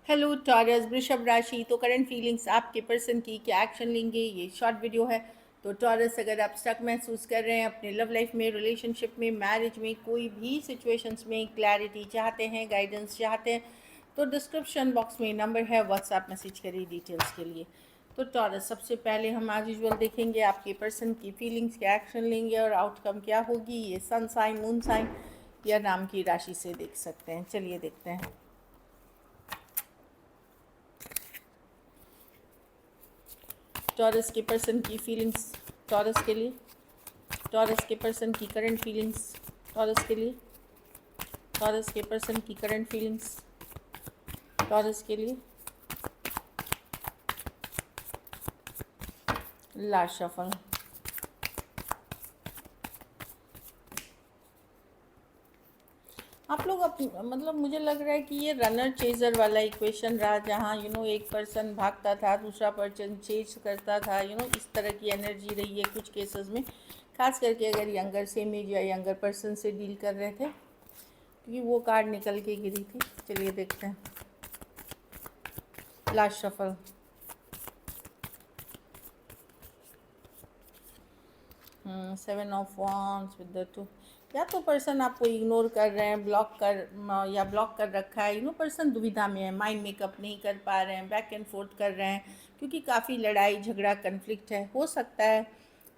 Hello taurus वृषभ राशि। तो करंट फीलिंग्स आपके पर्सन की क्या एक्शन लेंगे, ये शॉर्ट वीडियो है। तो टॉरस, अगर आप स्टक महसूस कर रहे हैं अपने लव लाइफ में, रिलेशनशिप में, मैरिज में, कोई भी सिचुएशंस में क्लैरिटी चाहते हैं, गाइडेंस चाहते हैं, तो डिस्क्रिप्शन बॉक्स में नंबर है, व्हाट्सएप मैसेज करिए डिटेल्स के लिए। तो टॉरस, सबसे पहले हम आज यूजुअल देखेंगे आपके पर्सन की फीलिंग्स, क्या एक्शन लेंगे और आउटकम क्या होगी। ये सन साइन, मून साइन या नाम की राशि से देख सकते हैं। चलिए देखते हैं। टॉरस के पर्सन की फीलिंग्स टॉरस के लिए, टॉरस के पर्सन की करंट फीलिंग्स टॉरस के लिए, टॉरस के पर्सन की करंट फीलिंग्स टॉरस के लिए। Last shuffle. आप लोग मतलब मुझे लग रहा है कि ये रनर चेजर वाला इक्वेशन रहा, जहाँ एक पर्सन भागता था, दूसरा पर्सन चेज करता था, इस तरह की एनर्जी रही है कुछ केसेस में, खास करके अगर यंगर सेम एज या यंगर पर्सन से डील कर रहे थे, क्योंकि वो कार्ड निकल के गिरी थी। चलिए देखते हैं। Last shuffle. Seven of wands with the two. या तो पर्सन आपको इग्नोर कर रहे हैं, ब्लॉक कर रखा है, पर्सन दुविधा में है, माइंड मेकअप नहीं कर पा रहे हैं, बैक एंड फोर्थ कर रहे हैं, क्योंकि काफ़ी लड़ाई झगड़ा कन्फ्लिक्ट है। हो सकता है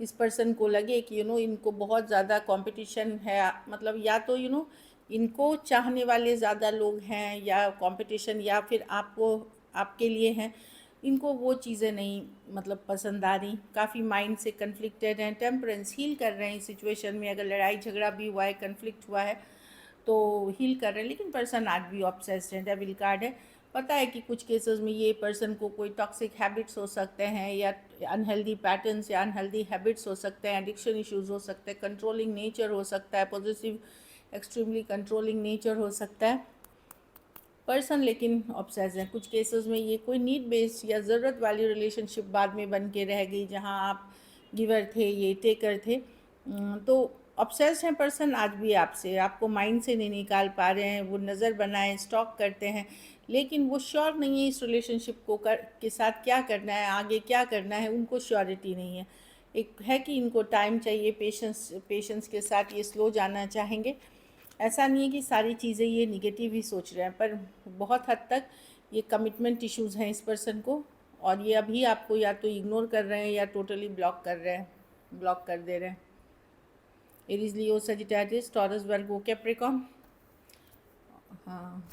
इस पर्सन को लगे कि इनको बहुत ज़्यादा कंपटीशन है, मतलब या तो इनको चाहने वाले ज़्यादा लोग हैं, या कंपटीशन, या फिर आपके लिए हैं, इनको वो चीज़ें नहीं मतलब पसंद आ रही, काफ़ी माइंड से कन्फ्लिक्टेड हैं। टेम्परेंस, हील कर रहे हैं इस सिचुएशन में, अगर लड़ाई झगड़ा भी हुआ है, कन्फ्लिक्ट हुआ है तो हील कर रहे हैं, लेकिन पर्सन आज भी ऑब्सेस्ड है। डेविल कार्ड है। पता है कि कुछ केसेस में ये पर्सन को कोई टॉक्सिक हैबिट्स हो सकते हैं, या अनहेल्दी पैटर्न्स या अनहेल्दी हैबिट्स हो सकते हैं, एडिक्शन इश्यूज़ हो सकते हैं, कंट्रोलिंग नेचर हो सकता है, पॉजिटिव एक्सट्रीमली कंट्रोलिंग नेचर हो सकता है पर्सन, लेकिन ऑब्सेस है। कुछ केसेस में ये कोई नीड बेस्ड या ज़रूरत वाली रिलेशनशिप बाद में बन के रह गई, जहाँ आप गिवर थे, ये टेकर थे। तो ऑब्सेस्ड हैं पर्सन आज भी आपसे, आपको माइंड से नहीं निकाल पा रहे हैं। वो नज़र बनाए स्टॉक करते हैं, लेकिन वो श्योर नहीं है इस रिलेशनशिप को के साथ क्या करना है, आगे क्या करना है, उनको श्योरिटी नहीं है। एक है कि इनको टाइम चाहिए, पेशेंस के साथ ये स्लो जाना चाहेंगे। ऐसा नहीं है कि सारी चीज़ें ये निगेटिव ही सोच रहे हैं, पर बहुत हद तक ये कमिटमेंट इश्यूज़ हैं इस पर्सन को, और ये अभी आपको या तो इग्नोर कर रहे हैं या टोटली ब्लॉक कर रहे हैं, ब्लॉक कर दे रहे हैं। एरीज, लियो, सजिटेरियस, टॉरस, वर्गो, कैप्रिकॉर्न। हाँ,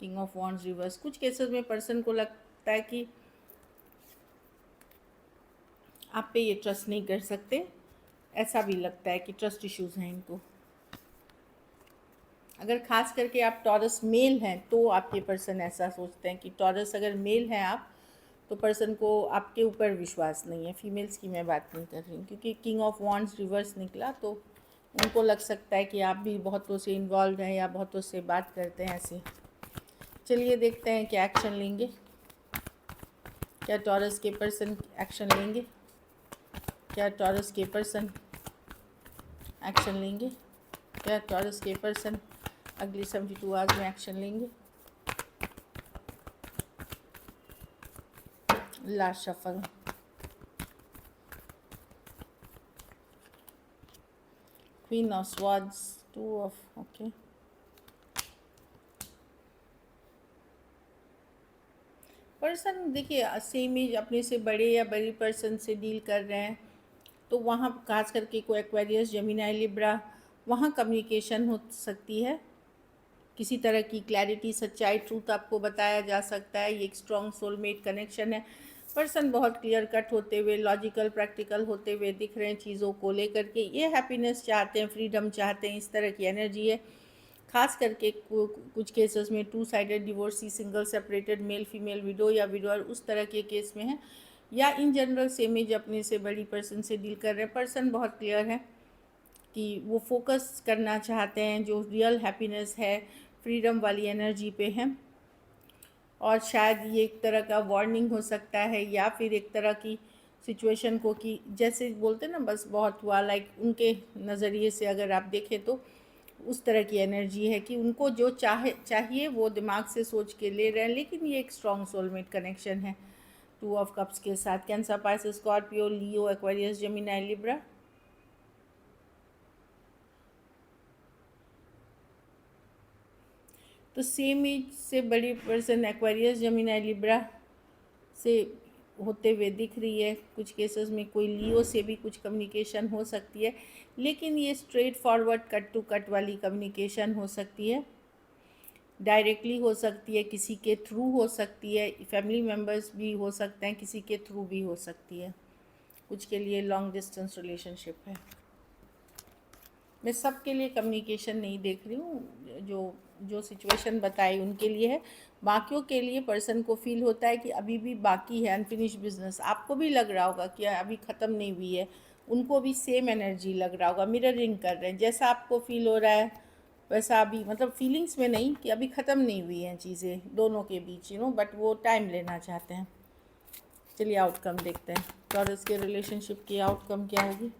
किंग ऑफ वॉन्ड्स रिवर्स। कुछ केसेस में पर्सन को लगता है कि आप पे ये ट्रस्ट नहीं कर सकते, ऐसा भी लगता है कि ट्रस्ट इश्यूज़ हैं इनको। अगर खास करके आप टॉरस मेल हैं तो आपके पर्सन ऐसा सोचते हैं कि टॉरस अगर मेल हैं आप, तो पर्सन को आपके ऊपर विश्वास नहीं है। फीमेल्स की मैं बात नहीं कर रही हूँ, क्योंकि किंग ऑफ वॉन्ड्स रिवर्स निकला, तो उनको लग सकता है कि आप भी बहुतों से इन्वॉल्व हैं या बहुतों से बात करते हैं ऐसे। चलिए देखते हैं क्या एक्शन लेंगे, क्या टॉरस के पर्सन एक्शन लेंगे, क्या टॉरस के पर्सन एक्शन लेंगे, क्या टॉरस के पर्सन अगले 72 आवर्स में एक्शन लेंगे। Last shuffle. Queen of swords, two of okay. Person देखिए, सेम एज अपने से बड़े या बड़ी पर्सन से डील कर रहे हैं, तो वहाँ खास करके कोई एक्वेरियस, जेमिनी, लिब्रा, वहाँ कम्युनिकेशन हो सकती है। किसी तरह की क्लैरिटी, सच्चाई, ट्रूथ आपको बताया जा सकता है। ये एक स्ट्रॉन्ग सोलमेट कनेक्शन है। पर्सन बहुत क्लियर कट होते हुए, लॉजिकल, प्रैक्टिकल होते हुए दिख रहे हैं चीज़ों को लेकर के। ये हैप्पीनेस चाहते हैं, फ्रीडम चाहते हैं, इस तरह की एनर्जी है। खास करके कुछ केसेस में two sided divorcee, single separated, male female, window या विडोअर, उस तरह के केस में है, या इन जनरल सेम एज अपने से बड़ी पर्सन से डील कर रहे हैं। पर्सन बहुत क्लियर है कि वो फोकस करना चाहते हैं, जो रियल हैप्पीनेस है, फ्रीडम वाली एनर्जी पे है। और शायद ये एक तरह का वार्निंग हो सकता है, या फिर एक तरह की सिचुएशन को, कि जैसे बोलते ना बस बहुत हुआ, लाइक उनके नज़रिए से अगर आप देखें तो उस तरह की एनर्जी है कि उनको जो चाहिए वो दिमाग से सोच के ले रहे हैं, लेकिन ये एक स्ट्रॉन्ग सोलमेट कनेक्शन है 2 ऑफ कप्स के साथ। कैंसर, पाइसेस, स्कॉर्पियो, लियो, एक्वेरियस, जेमिनी, लिब्रा। तो सेम एज से बड़ी पर्सन एक्वेरियस, जेमिनी, लिब्रा से होते हुए दिख रही है। कुछ केसेस में कोई लियो से भी कुछ कम्युनिकेशन हो सकती है, लेकिन ये straightforward cut to cut वाली कम्युनिकेशन हो सकती है। डायरेक्टली हो सकती है, किसी के थ्रू हो सकती है, फैमिली मेम्बर्स भी हो सकते हैं, किसी के थ्रू भी हो सकती है। कुछ के लिए लॉन्ग डिस्टेंस रिलेशनशिप है। मैं सबके लिए कम्युनिकेशन नहीं देख रही हूँ, जो जो सिचुएशन बताई उनके लिए है। बाकियों के लिए पर्सन को फील होता है कि अभी भी बाकी है अनफिनिश बिजनेस। आपको भी लग रहा होगा कि अभी ख़त्म नहीं हुई है, उनको भी सेम एनर्जी लग रहा होगा, मिररिंग कर रहे हैं। जैसा आपको फील हो रहा है वैसा अभी, मतलब फीलिंग्स में नहीं कि अभी ख़त्म नहीं हुई हैं चीज़ें दोनों के बीच, बट वो टाइम लेना चाहते हैं। चलिए आउटकम देखते हैं, टॉरस के रिलेशनशिप की आउटकम क्या होगी।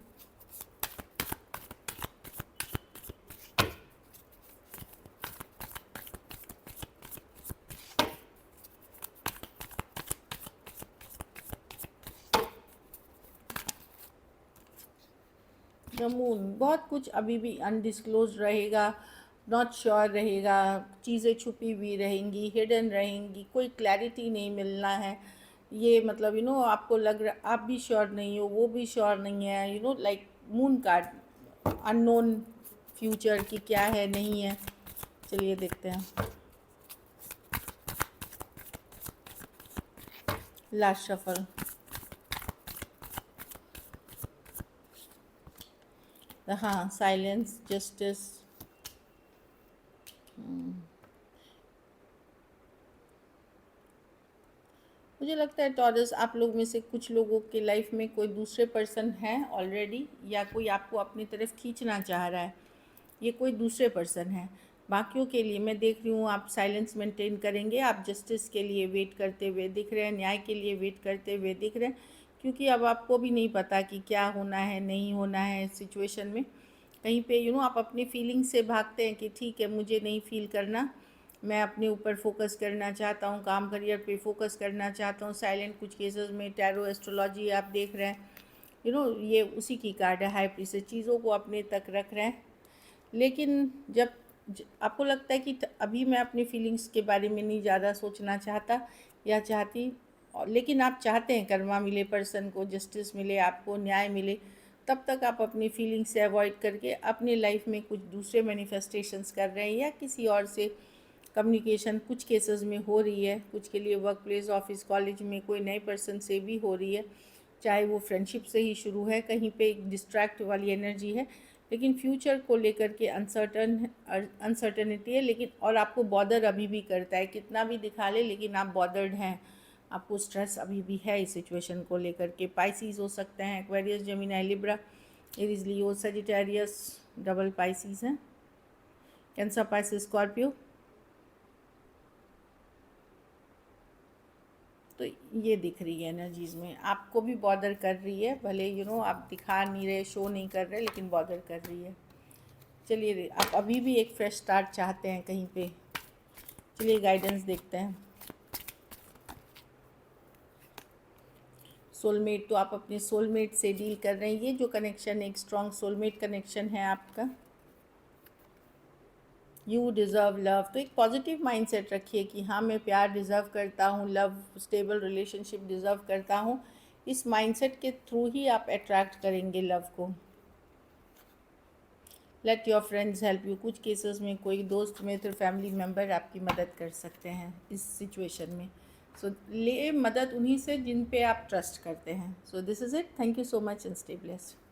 द मून, बहुत कुछ अभी भी अनडिस्क्लोज रहेगा, नॉट श्योर रहेगा, चीज़ें छुपी हुई रहेंगी, हिडन रहेंगी, कोई क्लैरिटी नहीं मिलना है। ये मतलब आपको लग रहा, आप भी श्योर नहीं हो, वो भी श्योर नहीं है, like moon card, unknown future की क्या है नहीं है। चलिए देखते हैं लास्ट शफल। हाँ, साइलेंस, जस्टिस। मुझे लगता है टॉरस, आप लोग में से कुछ लोगों के लाइफ में कोई दूसरे पर्सन हैं ऑलरेडी, या कोई आपको अपनी तरफ खींचना चाह रहा है, ये कोई दूसरे पर्सन है। बाकियों के लिए मैं देख रही हूँ आप साइलेंस मेंटेन करेंगे, आप जस्टिस के लिए वेट करते हुए दिख रहे हैं, न्याय के लिए वेट करते हुए दिख रहे हैं, क्योंकि अब आपको भी नहीं पता कि क्या होना है नहीं होना है सिचुएशन में। कहीं पे आप अपनी फीलिंग से भागते हैं कि ठीक है मुझे नहीं फील करना, मैं अपने ऊपर फोकस करना चाहता हूँ, काम करियर पे फोकस करना चाहता हूँ। साइलेंट कुछ केसेस में टैरो एस्ट्रोलॉजी आप देख रहे हैं, ये उसी की कार्ड है, हाई प्रीस्टेस, चीज़ों को अपने तक रख रहे हैं। लेकिन जब आपको लगता है कि अभी मैं अपनी फीलिंग्स के बारे में नहीं ज़्यादा सोचना चाहता या चाहती, लेकिन आप चाहते हैं कर्मा मिले, पर्सन को जस्टिस मिले, आपको न्याय मिले, तब तक आप अपनी फीलिंग्स से अवॉइड करके अपनी लाइफ में कुछ दूसरे मैनिफेस्टेशंस कर रहे हैं, या किसी और से कम्युनिकेशन कुछ केसेस में हो रही है। कुछ के लिए वर्क प्लेस, ऑफिस, कॉलेज में कोई नए पर्सन से भी हो रही है, चाहे वो फ्रेंडशिप से ही शुरू है, कहीं पे एक डिस्ट्रैक्ट वाली एनर्जी है, लेकिन फ्यूचर को लेकर के अनसर्टनिटी है। लेकिन और आपको बॉदर अभी भी करता है, कितना भी दिखा ले लेकिन आप बॉदर्ड हैं, आपको स्ट्रेस अभी भी है इस सिचुएशन को लेकर के। पाइसीज हो सकते हैं, एक्वेरियस, जेमिनी, लिब्रा, एरीज, लियो, सजिटेरियस, डबल पाइसीज हैं, कैंसर, पाइसेस, स्कॉर्पियो। तो ये दिख रही है एनर्जीज़ में, आपको भी बॉदर कर रही है, भले आप दिखा नहीं रहे, शो नहीं कर रहे, लेकिन बॉदर कर रही है। चलिए आप अभी भी एक फ्रेश स्टार्ट चाहते हैं कहीं पे। चलिए गाइडेंस देखते हैं। सोलमेट, तो आप अपने सोलमेट से डील कर रहे हैं, ये जो कनेक्शन है एक स्ट्रॉन्ग सोलमेट कनेक्शन है आपका। यू डिज़र्व लव, तो एक पॉजिटिव माइंडसेट रखिए कि हाँ मैं प्यार डिज़र्व करता हूँ, लव, स्टेबल रिलेशनशिप डिज़र्व करता हूँ। इस माइंडसेट के थ्रू ही आप अट्रैक्ट करेंगे लव को। Let your friends help you, कुछ केसेस में कोई दोस्त, मित्र, फैमिली मेम्बर आपकी मदद कर सकते हैं इस सिचुएशन में। सो ले मदद उन्हीं से जिन पे आप ट्रस्ट करते हैं। So this is it, thank you so much and stay blessed.